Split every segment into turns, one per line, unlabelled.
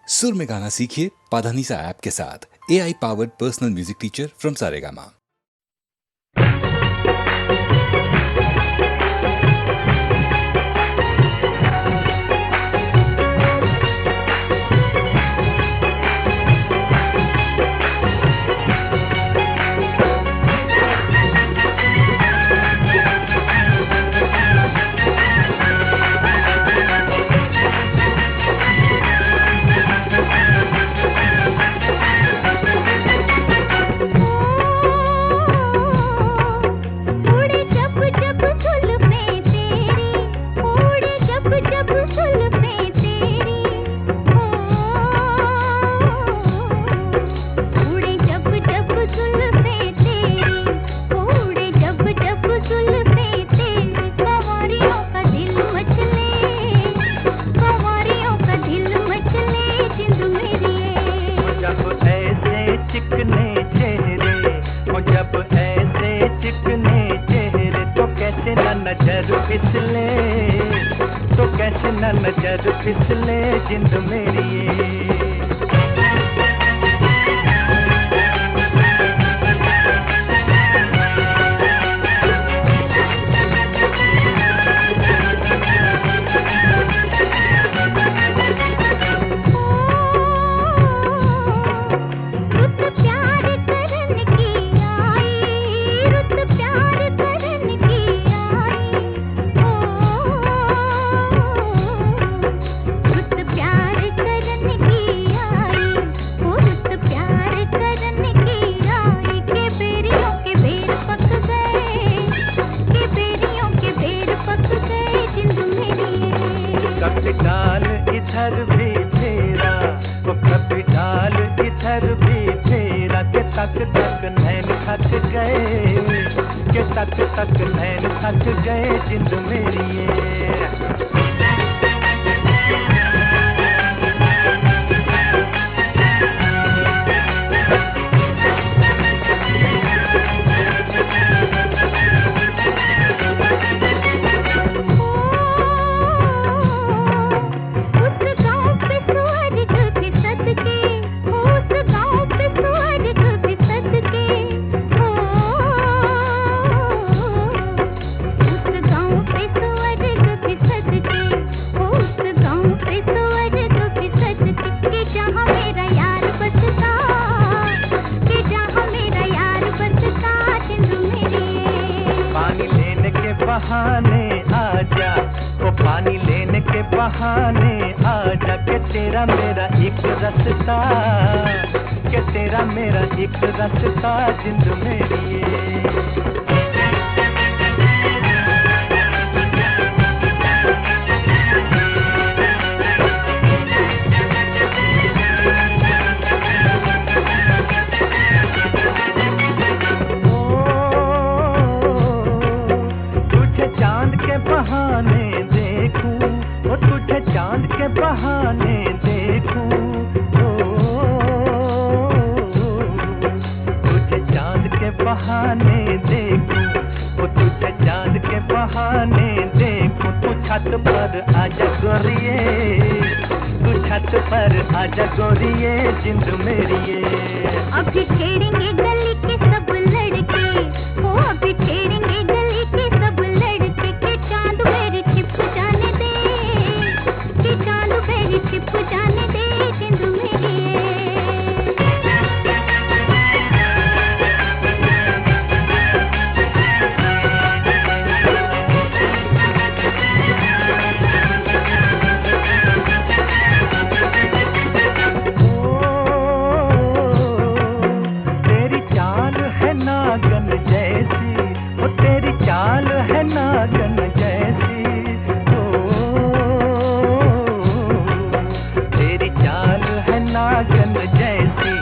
सुर में गाना सीखिए पाधानीसा ऐप के साथ। AI powered personal music teacher from Saregama.
नजर फिसले जिंद मेरी डाल इधर भी फेरा, वो कभी डाल इधर भी फेरा, के तक तक नैन थक गए, के तक तक नैन थक गए जिंद मेरी बहाने आजा, वो पानी लेने के बहाने आजा, के तेरा मेरा एक रास्ता, के तेरा मेरा एक रास्ता जिंद मेरी बहाने देखूं, वो तुझे चांद के बहाने देखूं, तुझे चांद के बहाने देखूं, वो तुझे चांद के बहाने देखूं, तू छत पर आजा गोरिये, तू छत पर आजा गोरिये जिंद मेरी
अभी छेड़ेंगे गली के सब लड़के, वो अभी छेड़ेंगे गली के सब लड़के, के चांद मेरी छिप जाने दे, के चांद मेरी छिप जाने दे जिंद मेरी
नागन जैसी, वो तेरी चाल है नागन जैसी, तेरी चाल है नागन जैसी,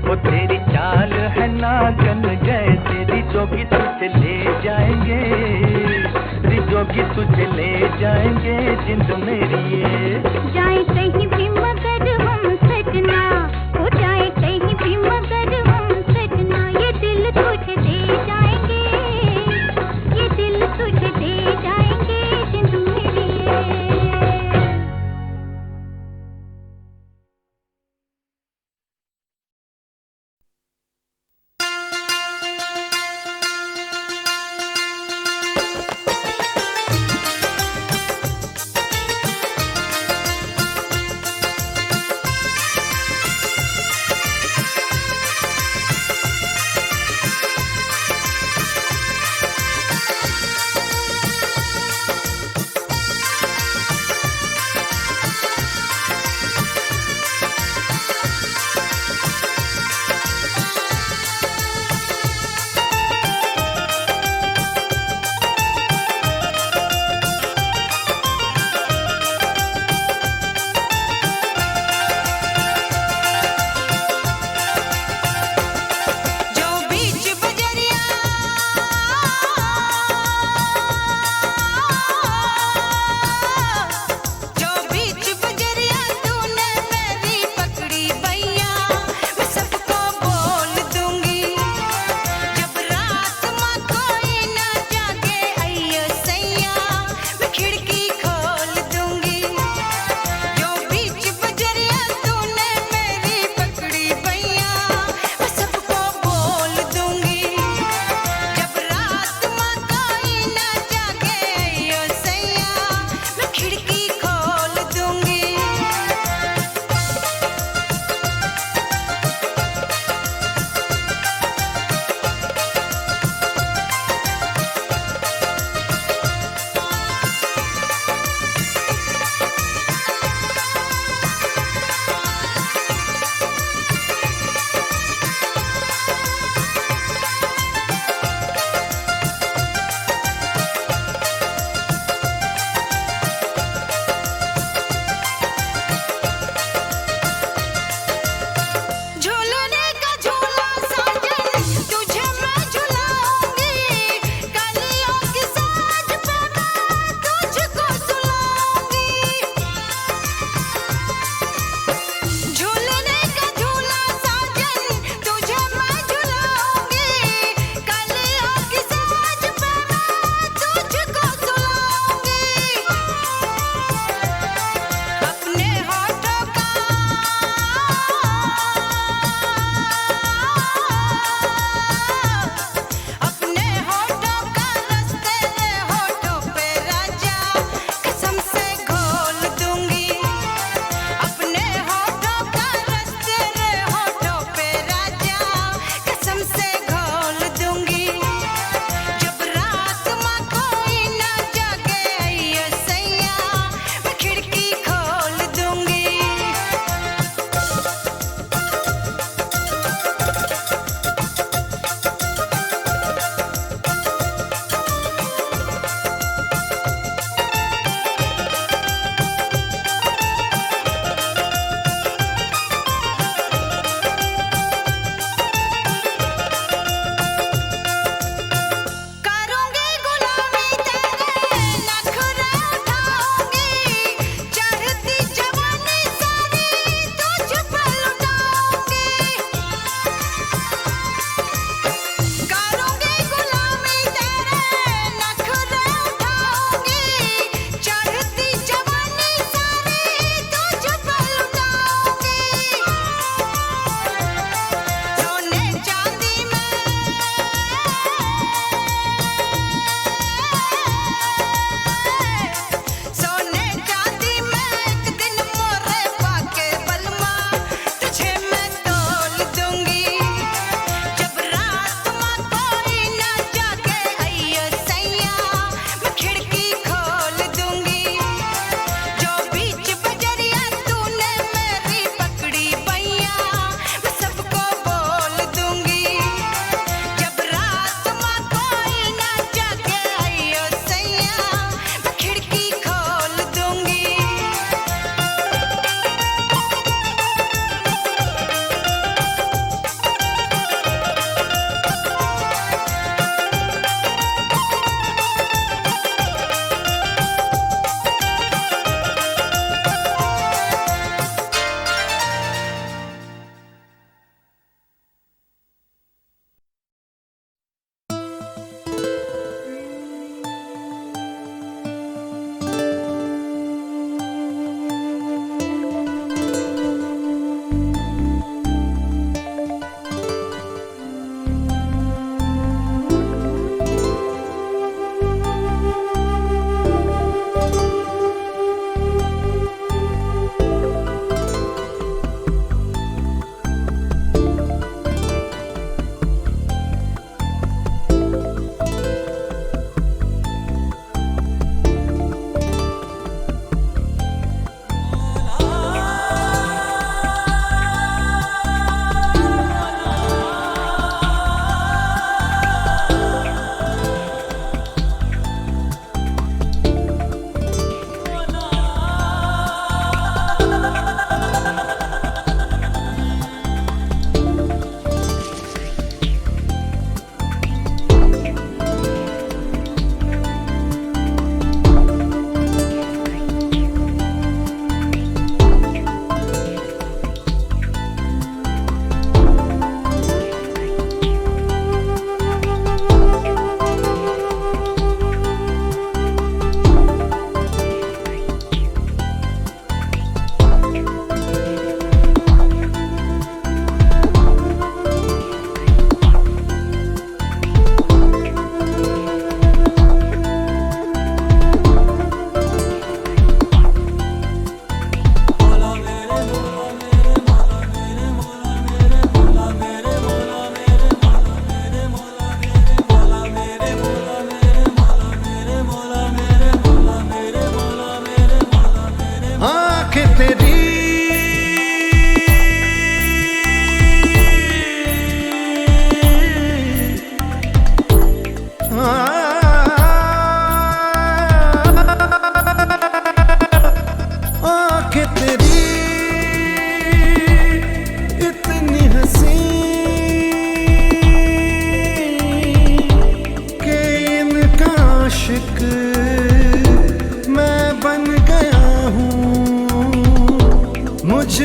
वो तेरी चाल है नागन जैसी, रिजोगी तुझे ले जाएंगे, रिजोगी तुझे ले जाएंगे जिंद मेरी
जाए कहीं भी मगर हम सजना, हो जाए कहीं भी मगर हम सजना, ये दिल तुझे दे जाएंगे, ये दिल तुझे दे जाएंगे जिंद मेरी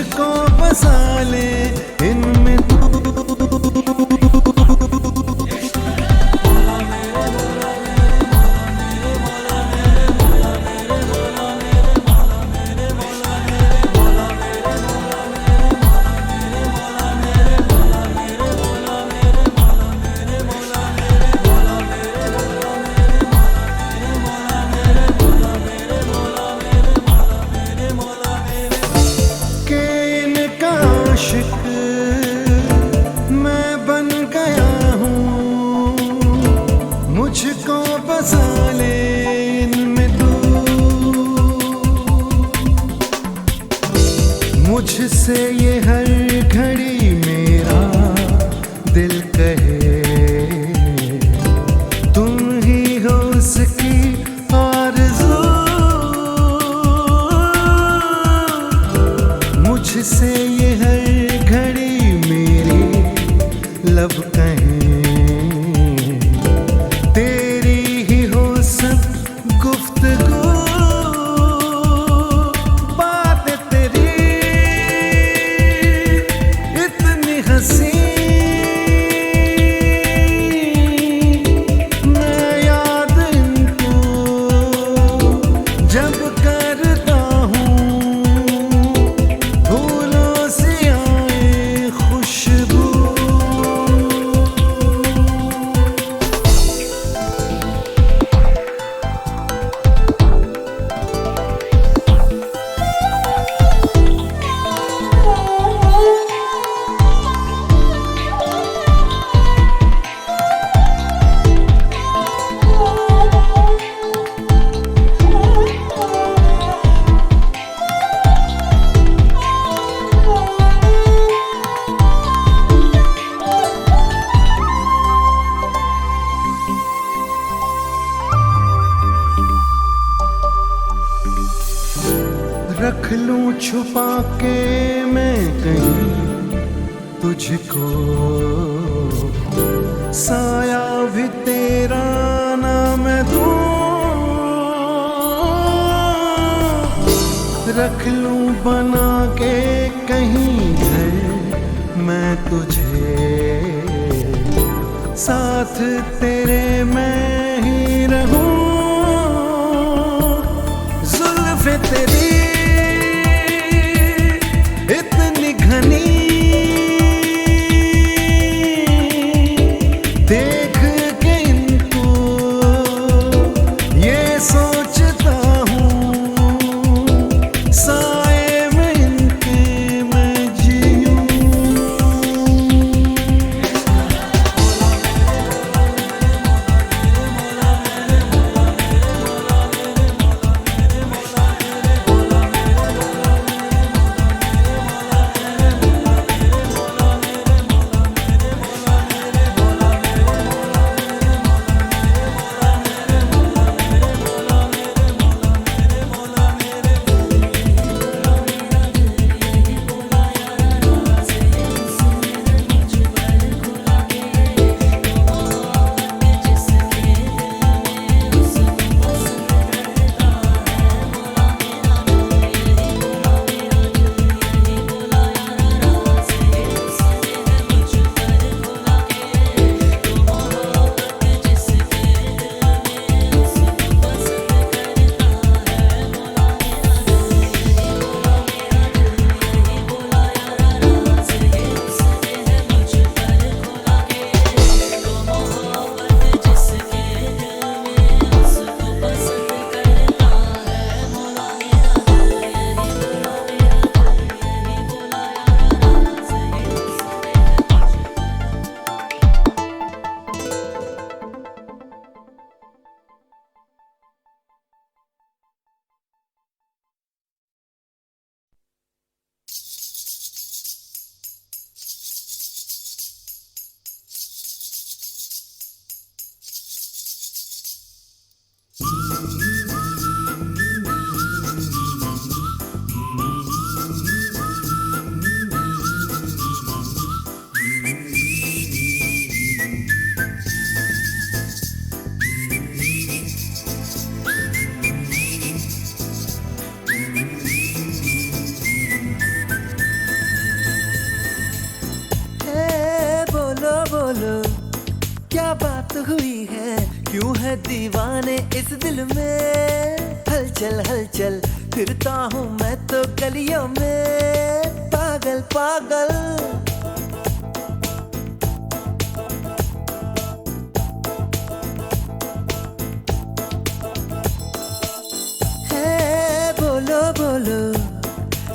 मुझको बसा ले इनमें तू। मैं बन गया हूँ, मुझको बसा ले इनमें तू। मुझसे ये हर घड़ी मेरा दिल कहे तुम ही हो उसकी आरज़ू। मुझसे ये हर घड़ी मेरी लब कहें तेरी ही हो सब गुफ्तगू। बात तेरी इतनी हंसी मैं याद इनको जब करता हूँ। फूलों से आए खुशबू। रख लूं छुपा के मैं कहीं तुझको, साया भी तेरा ना मैं दूं। रख लूं बना के कहीं घर मैं तुझे, साथ तेरे मैं ही रहूं। जुल्फ़े तेरी इतनी घनी देख के इनको ये सोचता हूँ साए में इनके मैं जीऊं। बात हुई है, क्यों है दीवाने इस दिल में। हलचल हलचल फिरता हूँ मैं तो गलियों में, पागल पागल। है बोलो बोलो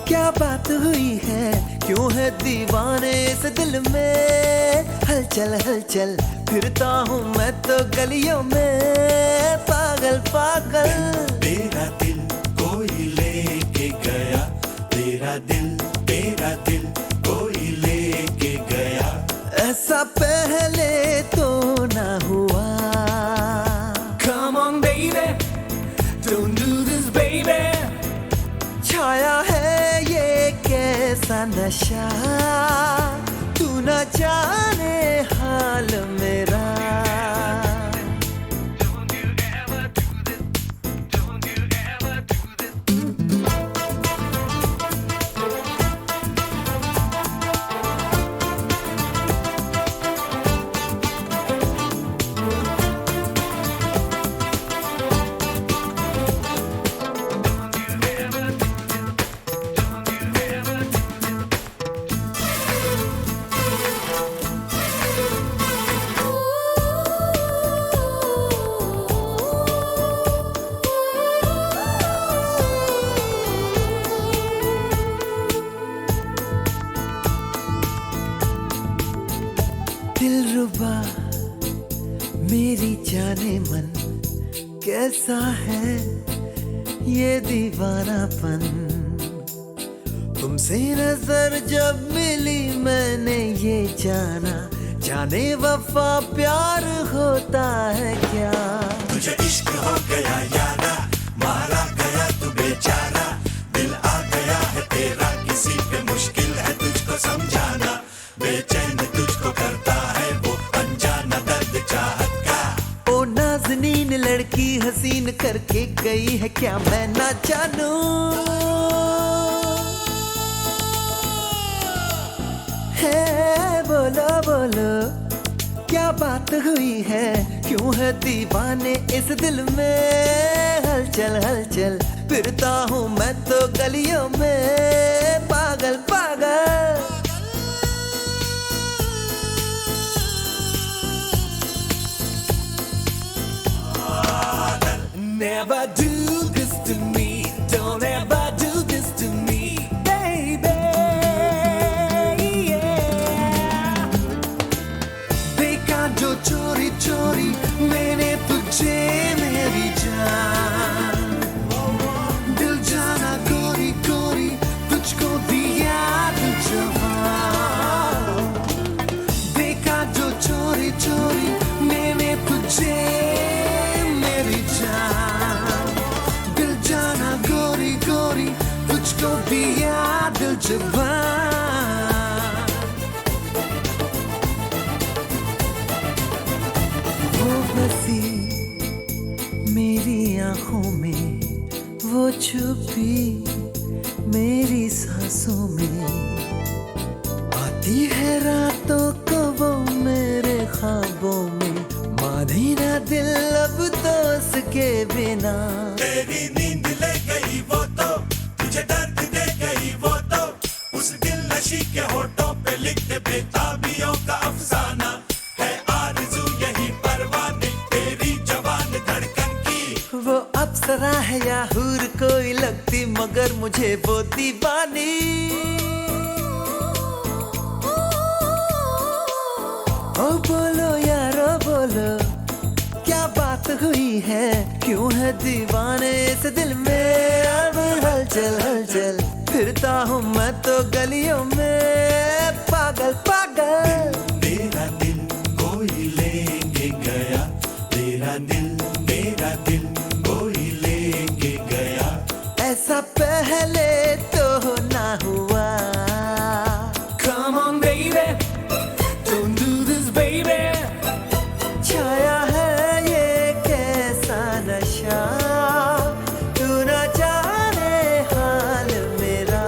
क्या बात हुई है, क्यों है दीवाने इस दिल में। हलचल हलचल फिरता हूँ मैं तो गलियों में, पागल पागल।
तेरा दिल कोई लेके गया, तेरा दिल कोई लेके गया।
ऐसा पहले तो ना हुआ।
Come on baby, don't do this baby।
छाया है ये कैसा नशा, तू न जाने हाल मेरा। दिलरुबा मेरी जाने मन, कैसा है ये दीवानापन। तुमसे नजर जब मिली मैंने ये जाना, जाने वफा प्यार होता है क्या।
तुझे इश्क हो गया यारा, मारा गया तू बेचारा। दिल आ गया है तेरा, किसी पे मुश्किल है तुझको समझाना। बेचैन तुझको करता है वो अनजाना दर्द चाहत का।
ओ नाज़नीन लड़की हसीन करके गई है, क्या मैं ना जानूं। है बोलो बोलो क्या बात हुई है, क्यों है दीवाने इस दिल में। हलचल हलचल फिरता हूँ मैं तो गलियों में, पागल पागल।
Never do this to me, don't ever do this to me, baby, yeah।
देखा जो चोरी चोरी मैंने तुझे मेरी जान, दिल जाना गोरी गोरी तुझको दिया दिल जवान। देखा जो चोरी चोरी मैंने तुझे मेरी जान, दिल जाना गोरी गोरी तुझको दिया दिल जवान। वो बसी मेरी आंखों में, वो छुपी मेरी सांसों में। आती है रातों को वो मेरे ख्वाबों में, माने ना दिल अब तो उसके बिना।
तेरी नींद ले गई वो तो, तुझे दर्द दे गई वो तो। उस दिल नशी के होठों पे लिखते बेताबियों का अफसाना है। आरज़ू यही परवाने तेरी जवान धड़कन की।
वो अप्सरा है या हूर कोई लगती, मगर मुझे वो दीवानी। ओ बोलो यारो बोलो क्या बात हुई है, क्यों है दीवाने इस दिल में। अब हलचल हलचल फिरता हूँ मैं तो गलियों में, पागल पागल।
तेरा दिल कोई लेके गया, तेरा दिल कोई लेके गया।
ऐसा पहले तो ना हुआ।
Come on baby, don't do this baby।
छाया है ये कैसा नशा, तू न जाने हाल मेरा।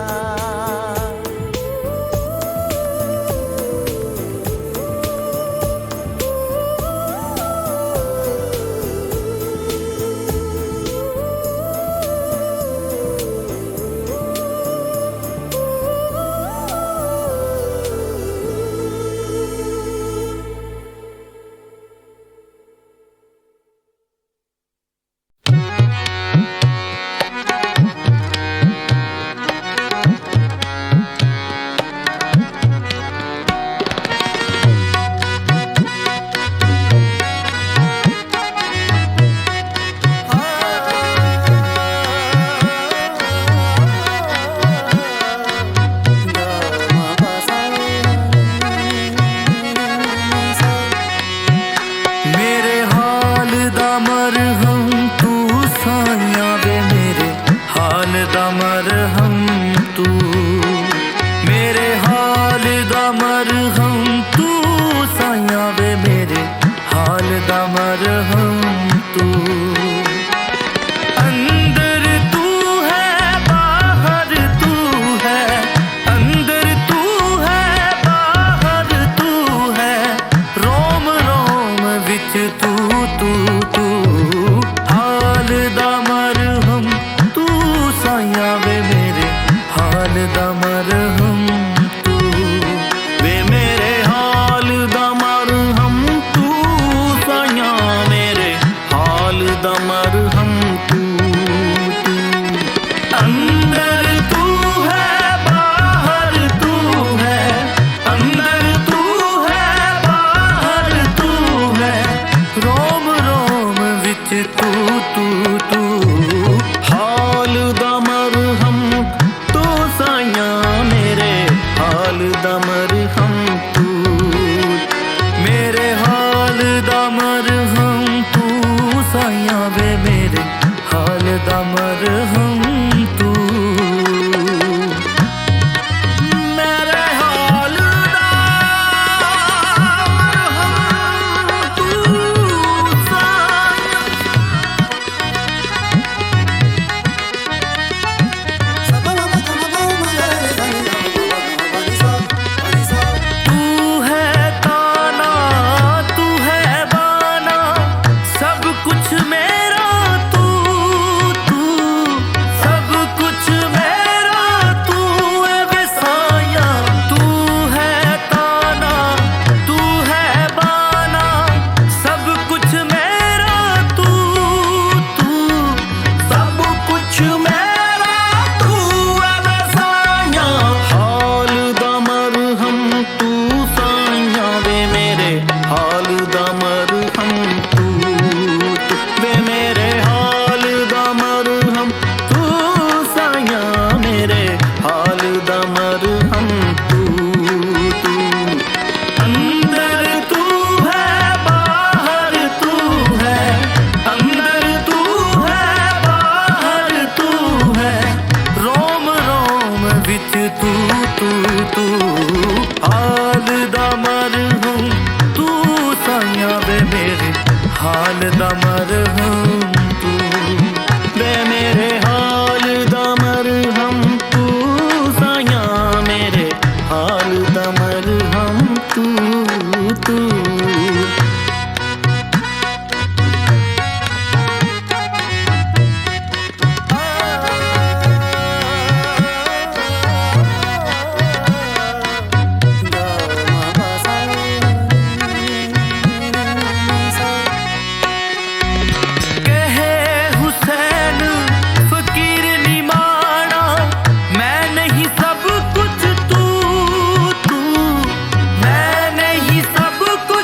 हाल दमर हम तू, मेरे हाल दमर हम तू, साया वे मेरे हाल दमर हम तू, मेरे हाल दमर हम तू, साया तू है ताना तू है बाना, सब कुछ मेरा तू, तू सब कुछ मेरा तू है बेसाया, तू है ताना तू है बाना, सब कुछ मेरा तू, तू सब कुछ मेरा तू है बेसाया, हाल दमर हम तू, साया वे मेरे हाल दमर हम तू, वे मेरे हाल दमर हम तू, साया मेरे हाल दमर हम तू, तू अंदर तू है बाहर तू है, अंदर तू है बाहर तू है, रोम रोम विच तू तू तू, हाल दमर हूँ तू, साया वे मेरे हाल दमर हम तू, वे मेरे हाल दमर हम तू, साया मेरे हाल दमर हम तू, तू कहे हुसैन फकीर निमाना, मैं नहीं सब कुछ तू, तू मैं नहीं सब कुछ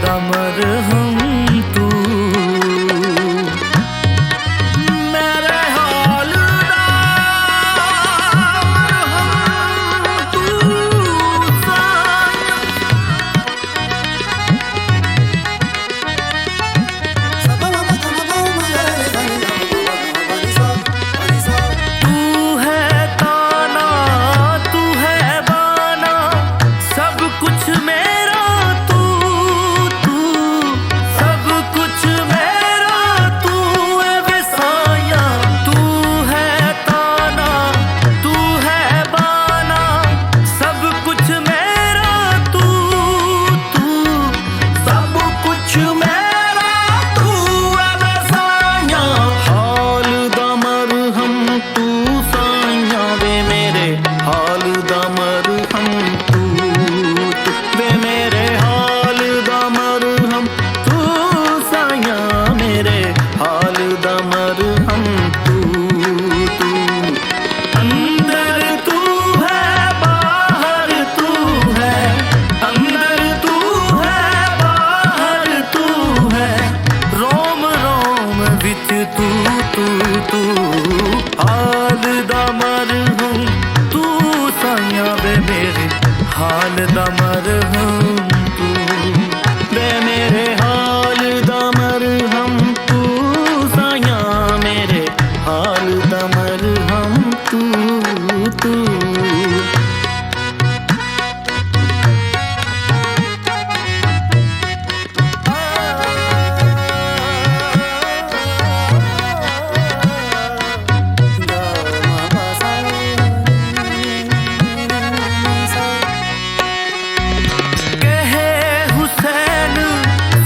दम हम तू मेरे हाल दा मरहम तू साया तू है ताना तू है बाना सब कुछ मेरा तू तू सब कुछ मेरा तू है बेसाया तू है ताना तू है बाना सब कुछ मेरा तू तू सब कुछ मेरा तू है बेसाया हाल दा मरहम तू साया वे मेरे हाल दा मरहम तू वे मेरे हाल दा मरहम तू साया मेरे हाल दा मरहम तू अंदर तू है बाहर तू है अंदर तू है बाहर तू है रोम रोम विच तू तू तू हाल दा मरहम तू साया वे मेरे हाल दा मरहम तू वे मेरे हाल दा मरहम तू साया मेरे हाल दा मरहम तू तू कहे हुसैन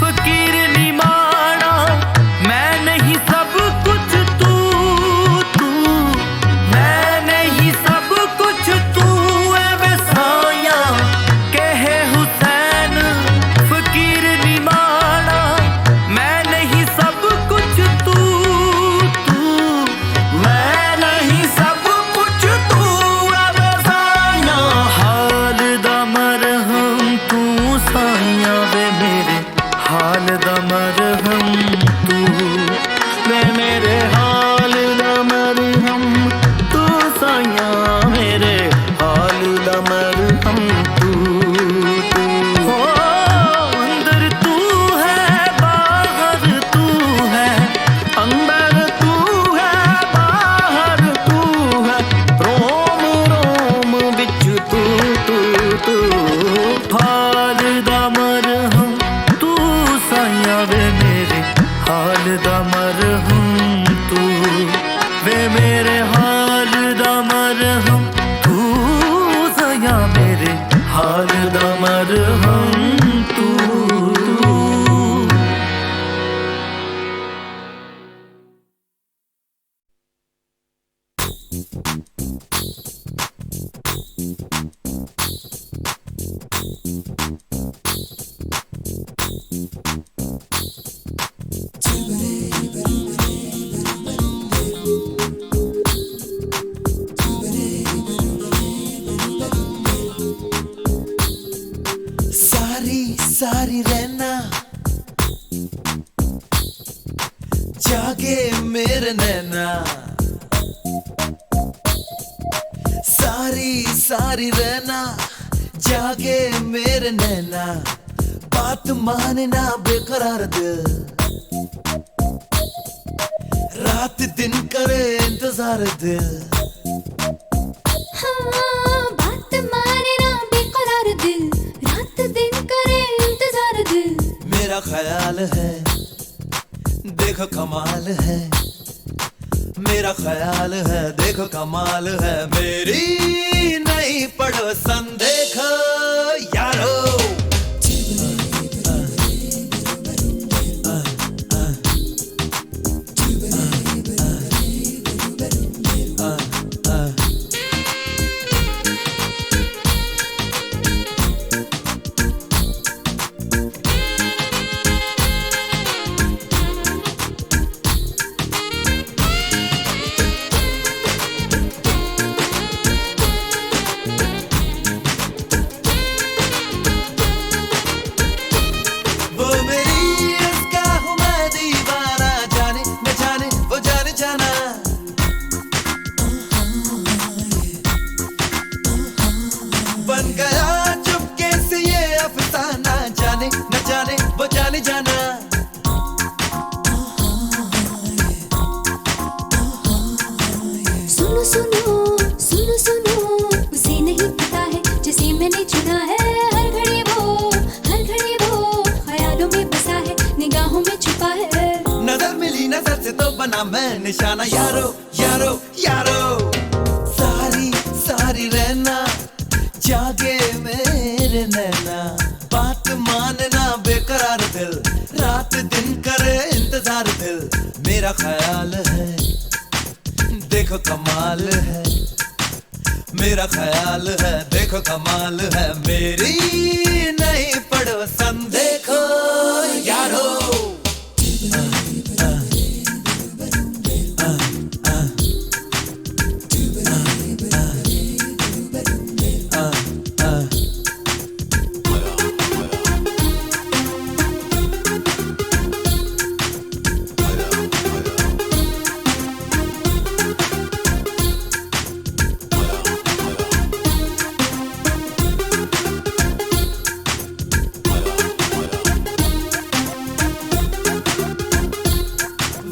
फकीर निमाना मैं नहीं सब कुछ तू तू मैं नहीं सब कुछ तू है बेसाया कहे हुसैन फकीर निमाना मैं नहीं सब कुछ तू तू मैं नहीं सब कुछ तू है बेसाया हाल दा मरहम तू साया वे मेरे हाल दा मरहम तू वे मेरे हाल दा मरहम तू साया मेरे हाल दा मरहम तू ओ अंदर तू है बाहर तू है अंदर तू है बाहर तू है रोम रोम बिच तू तू तू हाल दा मरहम तू साया वे मेरे हाल दा मरहम तू वे मेरे हाल दा मरहम तू साया मेरे हाल दा मरहम तू
सारी सारी रहना जागे मेरे नैना सारी सारी रहना जागे मेरे नैना बात मानना बेकरार दिल रात दिन करे इंतजार दिल
हाँ बात मानना बेकरार दिल रात दिन करे इंतजार दिल
मेरा ख्याल है देखो कमाल है मेरा ख्याल है देखो कमाल है मेरी नई पड़ोसन देखो यारो जाने वो जाने जाना।
सुनो सुनो सुनो सुनो, उसे नहीं पता है जिसे मैंने चुना है। हर घड़ी वो ख्यालों में बसा है, निगाहों में छुपा है।
नजर मिली नजर से तो बना मैं निशाना, यारो यारो यारो। सारी सारी रहना जागे मेरे नैना, बात मानना बेकरार दिल, रात दिन करे इंतजार दिल। मेरा ख्याल है देखो कमाल है, मेरा ख्याल है देखो कमाल है। मेरी नई पड़ोसन देखो यारो।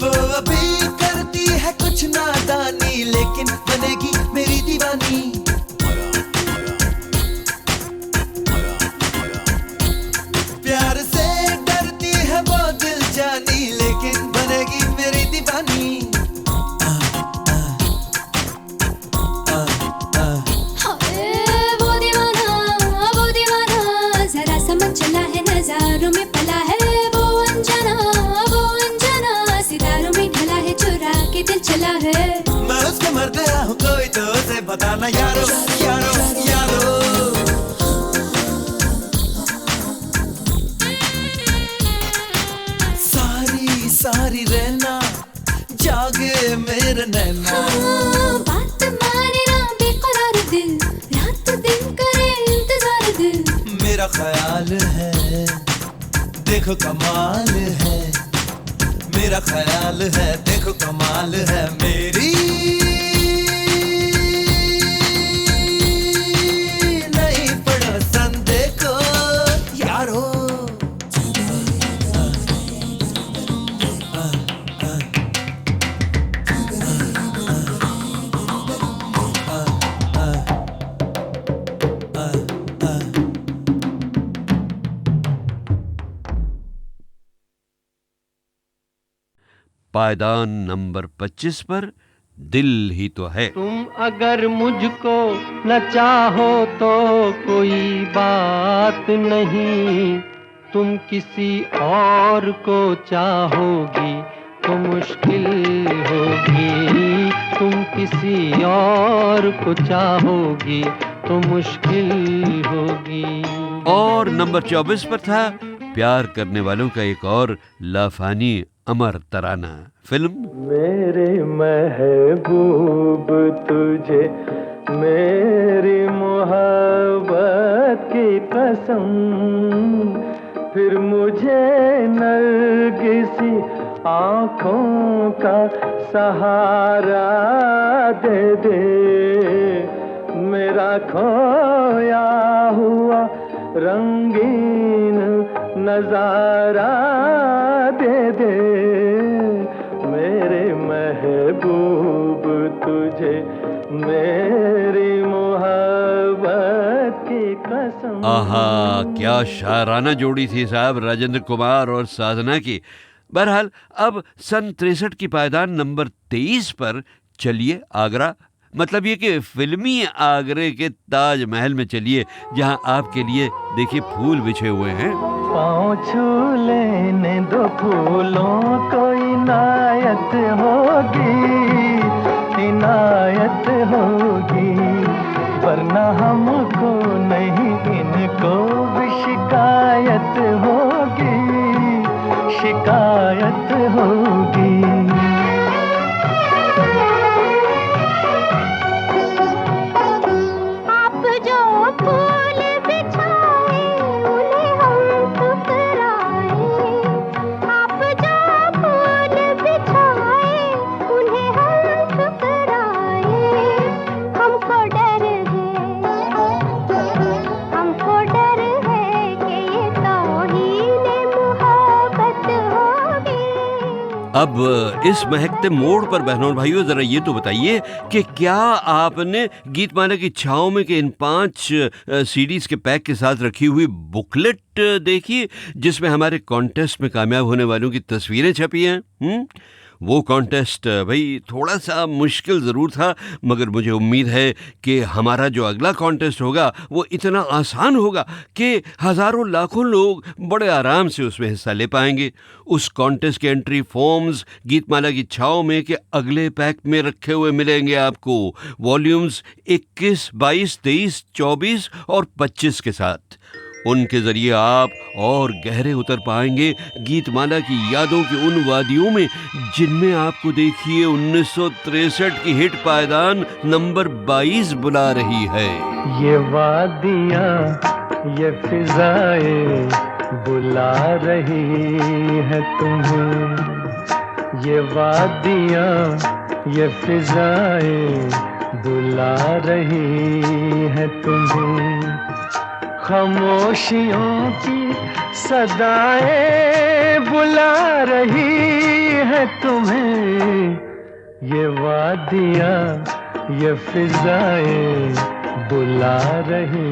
वो अभी करती है कुछ नादानी, लेकिन बनेगी मेरी दीवानी। प्यार से डरती है वो दिल जानी, लेकिन बनेगी मेरी दीवानी।
हाय वो दीवाना जरा समझ चला है, नजारों में पला है। वो अनजाना सितारों में ढला है, चुरा के दिल चला है।
मैं उसके मर गया हूँ, कोई तो उसे बताना यारो यारो यारो। सारी सारी रहना जागे मेरे नैना,
हाँ, बात माने ना बेकरार दिल, रात दिन करे इंतजार दिल।
मेरा ख्याल है देखो कमाल है, मेरा ख्याल है देखो कमाल है। मेरी नई पड़ोसन देखो यारो।
पायदान नंबर 25 पर दिल ही तो है।
तुम अगर मुझको न चाहो तो कोई बात नहीं, तुम किसी और को चाहोगी तो मुश्किल होगी। तुम किसी और को चाहोगी तो मुश्किल होगी।
और नंबर 24 पर था प्यार करने वालों का एक और लाफानी अमर तराना। फिल्म
मेरे महबूब तुझे मेरी मोहब्बत की कसम, फिर मुझे नरगिसी आँखों का सहारा दे दे। मेरा खोया हुआ रंगीन नजारा दे दे। मेरे महबूब तुझे मेरी मोहब्बत की कसम।
आहा, क्या शायराना जोड़ी थी साहब, राजेंद्र कुमार और साधना की। बहरहाल अब सन 63 की पायदान नंबर 23 पर चलिए आगरा, मतलब ये कि फिल्मी आगरे के ताजमहल में चलिए, जहां आपके लिए देखिए फूल बिछे हुए हैं।
पाँव छू लेने दो फूलों को, इनायत होगी इनायत होगी, वरना हमको नहीं इनको भी शिकायत होगी शिकायत होगी।
आप जो फूल बिछाए उन्हें हम ठुकराए, आप जो फूल बिछाए उन्हें हम ठुकराए। हमको डर है कि ये तौहीन
अब इस महकते मोड़ पर बहनों और भाइयों जरा ये तो बताइए कि क्या आपने गीतमाला की छाँव में के इन 5 सीडीज के पैक के साथ रखी हुई बुकलेट देखी जिसमें हमारे कॉन्टेस्ट में कामयाब होने वालों की तस्वीरें छपी हैं? वो कॉन्टेस्ट भाई थोड़ा सा मुश्किल ज़रूर था, मगर मुझे उम्मीद है कि हमारा जो अगला कॉन्टेस्ट होगा वो इतना आसान होगा कि हज़ारों लाखों लोग बड़े आराम से उसमें हिस्सा ले पाएंगे। उस कॉन्टेस्ट के एंट्री फॉर्म्स गीतमाला की छाँव में के अगले पैक में रखे हुए मिलेंगे आपको, वॉल्यूम्स 21, 22, 23, 24 और 25 के साथ। उनके ज़रिए आप और गहरे उतर पाएंगे गीतमाला की यादों की उन वादियों में जिनमें आपको देखिए 1963 की हिट पायदान नंबर 22 बुला रही है।
ये वादियाँ ये फिजाएं बुला रही है तुम्हें, ये वादियाँ ये फिजाएं बुला रही है तुम्हें, खामोशियों की सदाएं बुला रही है तुम्हें, ये वादियाँ ये फिजाएं बुला रही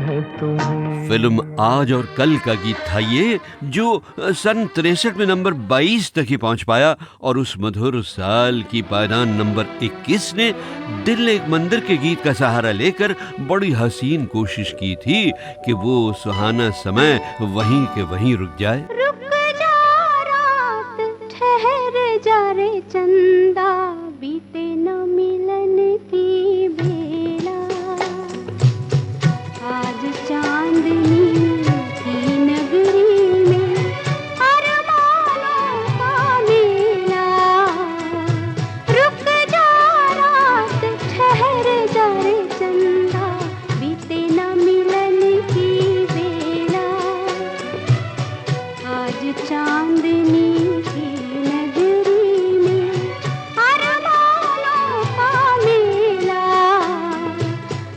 है तुम्हें।
फिल्म आज और कल का गीत था ये, जो सन 63 में नंबर 22 तक ही पहुंच पाया और उस मधुर साल की पायदान नंबर 21 ने दिल ने एक मंदिर के गीत का सहारा लेकर बड़ी हसीन कोशिश की थी कि वो सुहाना समय वहीं के वहीं रुक जाए।
रुक जा रात ठहर जा रे चंदा, बीते न मिलन की बेला, आज चांदनी की नगरी में अरमानों का मेला। रुक जा रात ठहर जा रे चंदा, बीते न मिलन की बेला, आज चांदनी की नगरी में अरमानों का मेला।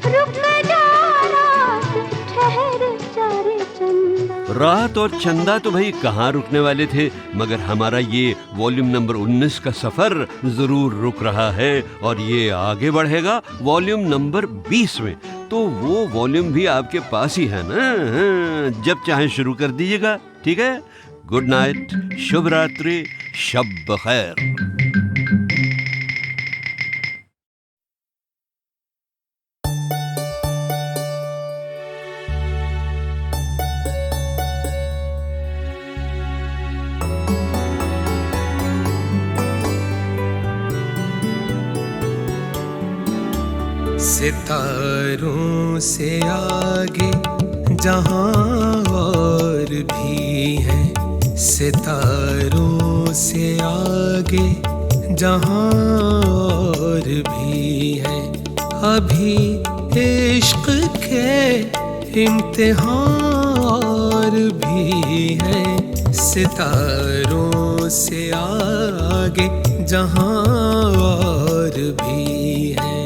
रुक जा रात ठहर जा रे चंदा।
रात और चंदा तो भाई कहाँ रुकने वाले थे, मगर हमारा ये वॉल्यूम नंबर 19 का सफर जरूर रुक रहा है और ये आगे बढ़ेगा वॉल्यूम नंबर 20 में। तो वो वॉल्यूम भी आपके पास ही है ना, जब चाहे शुरू कर दीजिएगा, ठीक है? गुड नाइट, शुभ रात्रि, शब बखैर।
सितारों से आगे जहां और भी है, सितारों से आगे जहां और भी है, अभी इश्क के इम्तिहान और भी है, सितारों से आगे जहां और भी है।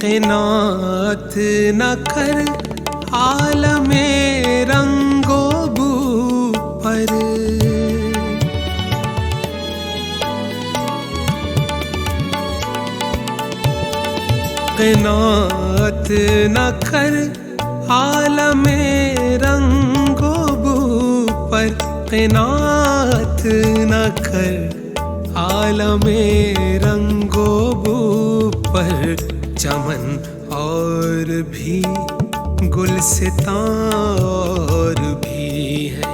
क़नात न कर आलमे रंगो बू पर, क़नात न कर आलमे रंगो बू पर, क़नात न कर आलमे रंगो बू पर, चमन और भी गुलसितां और भी है,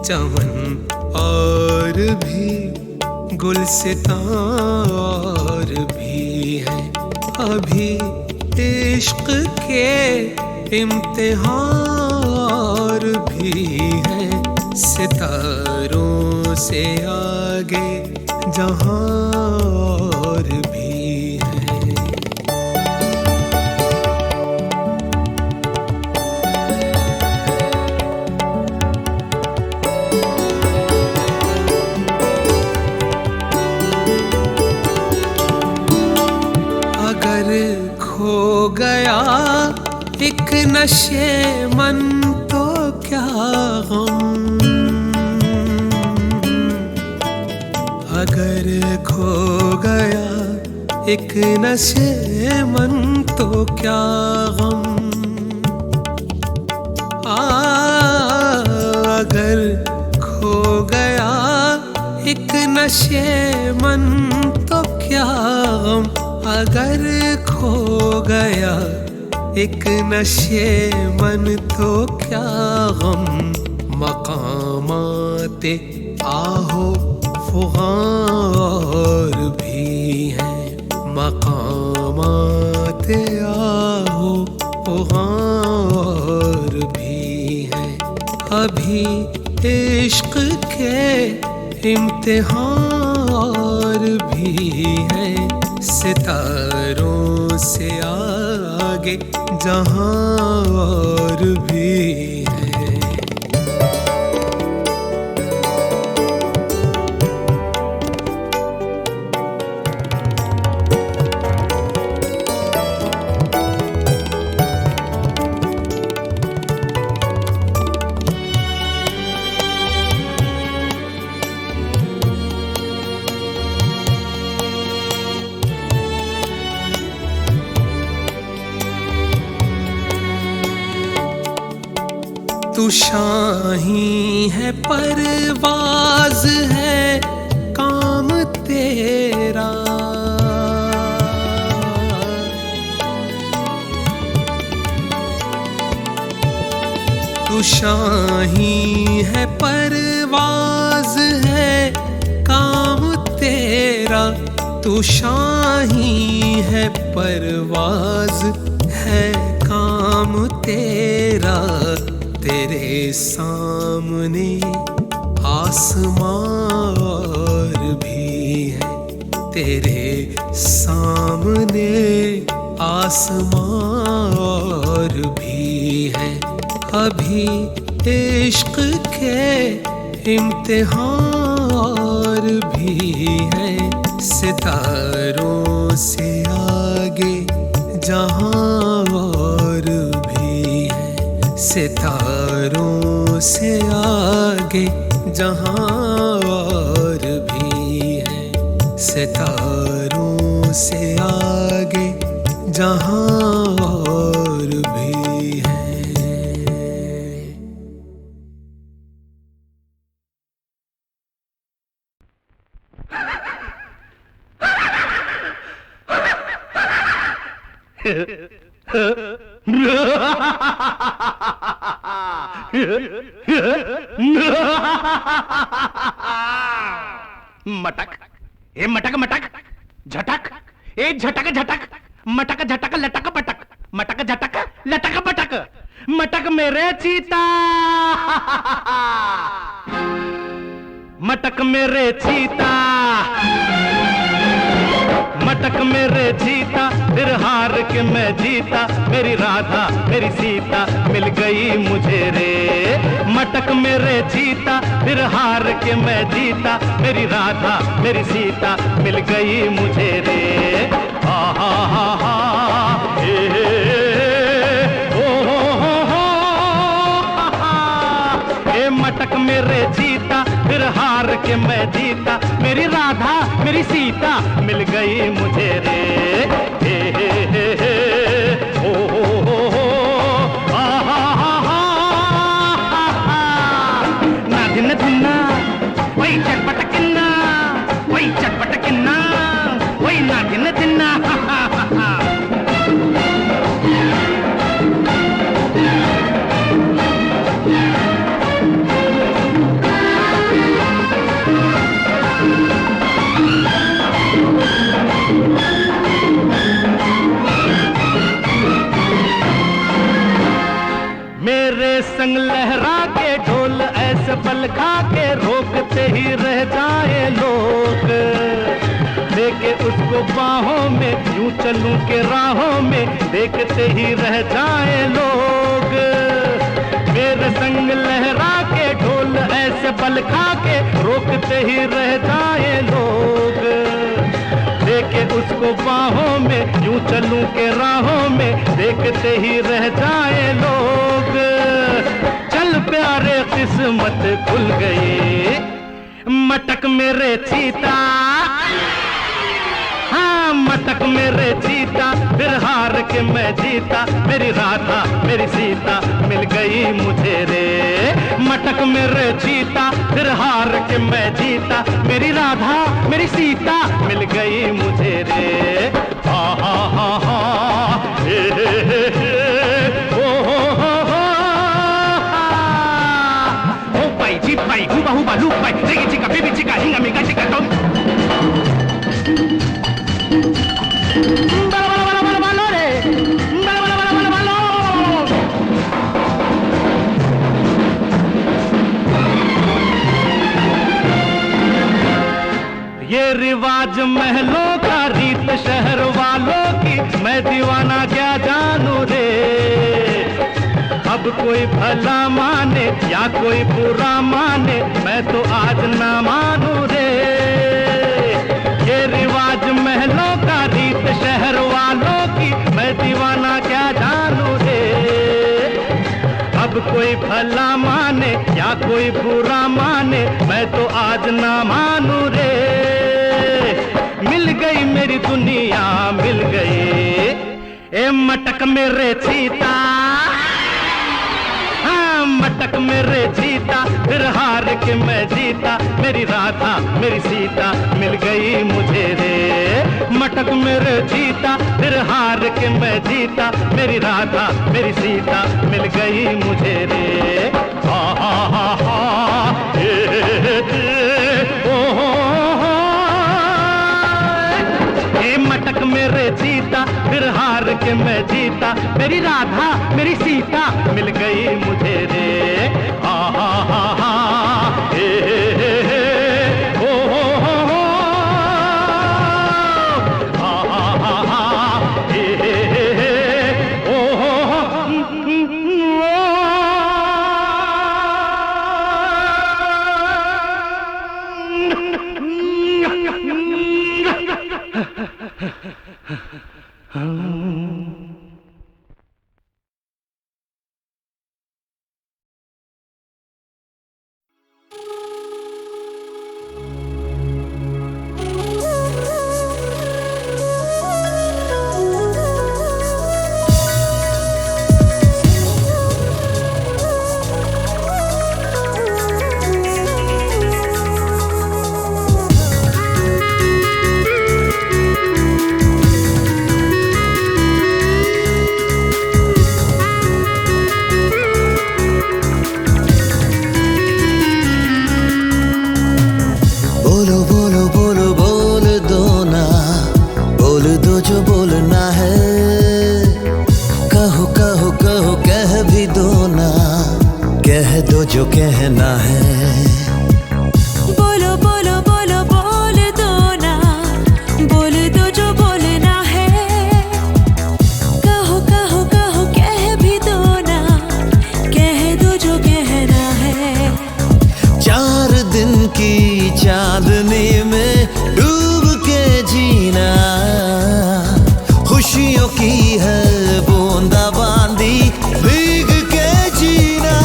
चमन और भी गुलसितां और भी है, अभी इश्क के इम्तिहान और भी है, सितारों
से आगे जहां और भी है। अगर खो गया एक नशे मन तो क्या गम, अगर खो गया एक नशे मन तो क्या गम, अगर खो गया एक नशे मन तो क्या गम, अगर खो गया एक नशे मन तो क्या गम। मकामाते आहो फुगार भी हैं, मकामाते आहो फुगार भी हैं। अभी इश्क के इम्तिहान भी हैं, सितारों से आगे जहां और भी है। तू शाही है परवाज़ है काम तेरा, तू शाही है परवाज़ है काम तेरा, तू शाही है परवाज़ है काम तेरा। तेरे सामने आसमान भी है, तेरे सामने आसमान भी है। अभी इश्क के इम्तिहान भी है, सितारों से आगे जहां और भी है, सितारों से आगे जहां और भी है, सितारों से आगे जहां और भी है।
मटक ए मटक मटक, झटक ए झटक झटक, मटक झटक लटक पटक, मटक झटक लटक पटक, मटक मेरे चीता, मटक मेरे चीता, मटक मेरे जीता, फिर हार के मैं जीता, मेरी राधा मेरी सीता मिल गई मुझे रे। मटक मेरे जीता, फिर हार के मैं जीता, मेरी राधा मेरी सीता मिल गई मुझे रे। हा हा हा हा हे ओ हो हे मटक मेरे जीता, फिर हार के मैं जीता, मेरी राधा मेरी सीता मिल गई मुझे रे। हे ओ हो आ हा हा हा ना दिन दिना वही चटपट किन्ना, वही चटपट किन्ना, वही ना दिन दिना हा हा हा। संग लहरा के ढोल ऐसे बल खा के रोकते ही लेके उसको बाहों में, यूं चलूं के राहों में, देखते ही रह जाए लोग। मेरे संग लहरा के ढोल ऐसे बल खा के, रोकते ही रह जाए लोग। लेके उसको बाहों में, यूं चलूं के राहों में, देखते ही रह जाए लोग। चल प्यारे किस्मत खुल गई, मटक मेरे चीता, हाँ मटक मेरे चीता, फिर हार के मैं जीता। मेरी राधा मेरी सीता मिल गई मुझे रे, मटक मेरे चीता, फिर हार के मैं जीता। मेरी राधा मेरी सीता मिल गई मुझे रे। हा हा हा हा हे हे हे ओ हो ओ पाई जी पाई हुबा हुबा लू पाई चिका चिका बेबी चिका हिंगा मिगा चिका टम ये रिवाज महलों का, रीत शहर वालों की, मैं दीवाना क्या जानू रे। अब कोई भला माने या कोई बुरा माने, मैं तो आज ना मानू रे। ये रिवाज महलों का, रीत शहर वालों की, मैं दीवाना क्या जानू रे। अब कोई भला माने या कोई बुरा माने, मैं तो आज ना मानू रे। मिल गई मेरी दुनिया मिल गई, ए मटक मेरे चीता, हाँ मटक मेरे चीता, फिर हार के मैं जीता। मेरी राधा मेरी सीता मिल गई मुझे रे, मटक मेरे चीता, फिर हार के मैं जीता। मेरी राधा मेरी सीता मिल गई मुझे रे। हा हा हा हा हे ओ हे मटक मेरे चीता, फिर हार के मैं जीता। मेरी राधा मेरी सीता मिल गई मुझे रे। हा हा हा हा हे ओ हा हा हा हा हे ओ
जो कहना है।
बोलो बोलो बोलो बोल दो ना, बोल दो जो बोलना है। कहो कहो कहो कह भी दो ना, कह दो जो कहना है।
4 दिन की चांदनी में डूब के जीना, खुशियों की है बूंदा बांदी भीग के जीना।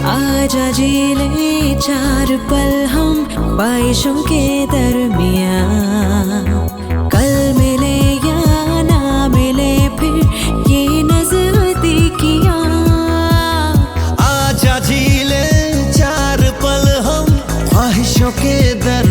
आजा जी ले 4 पल हम ख्वाहिशों के दरमियां। कल मिले या ना मिले फिर ये नजदीकियां।
आजा जी ले 4 पल हम ख्वाहिशों के दर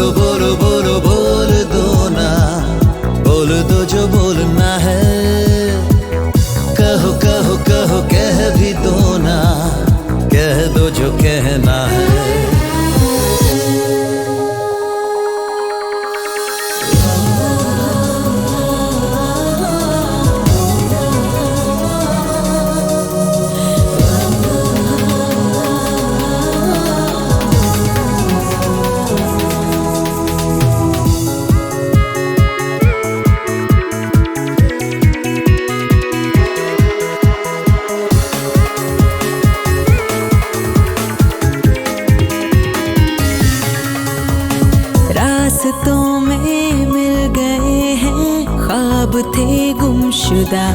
बोलो बोलो बोलो बोल दो ना, बोल दो जो बोलना है। कहो कहो कहो कह भी दो ना, कह दो जो कहना है।
रास्तों में मिल गए हैं ख्वाब थे गुमशुदा,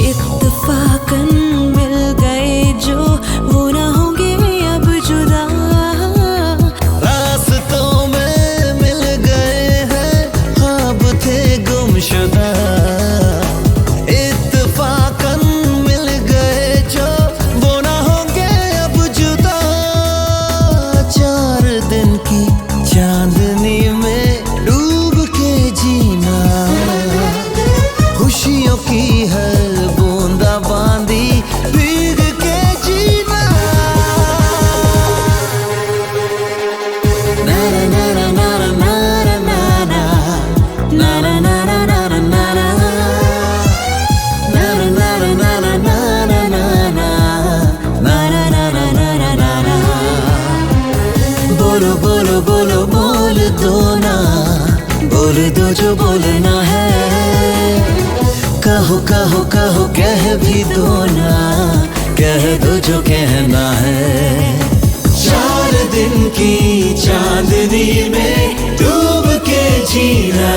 इत्तफाकन मिल गए जो वो ना होंगे अब जुदा।
रास्तों में मिल गए हैं ख्वाब थे गुमशुदा, इत्तफाकन मिल गए जो वो ना होंगे अब जुदा। 4 दिन की चांदनी में डूब के जीना, खुशियों की हर बूंदा बांदी भीग के जीना। नारा नारा नारा नारा नारा नारा नारा नारा नारा नारा नारा नारा नारा नारा नारा नारा नारा। बोलो बोलो बोलो बोल दो ना, बोल दो जो बोलना है। कहो कहो कहो कह भी दो ना, कह दो जो कहना है। 4 दिन की चांदनी में डूब के जीना।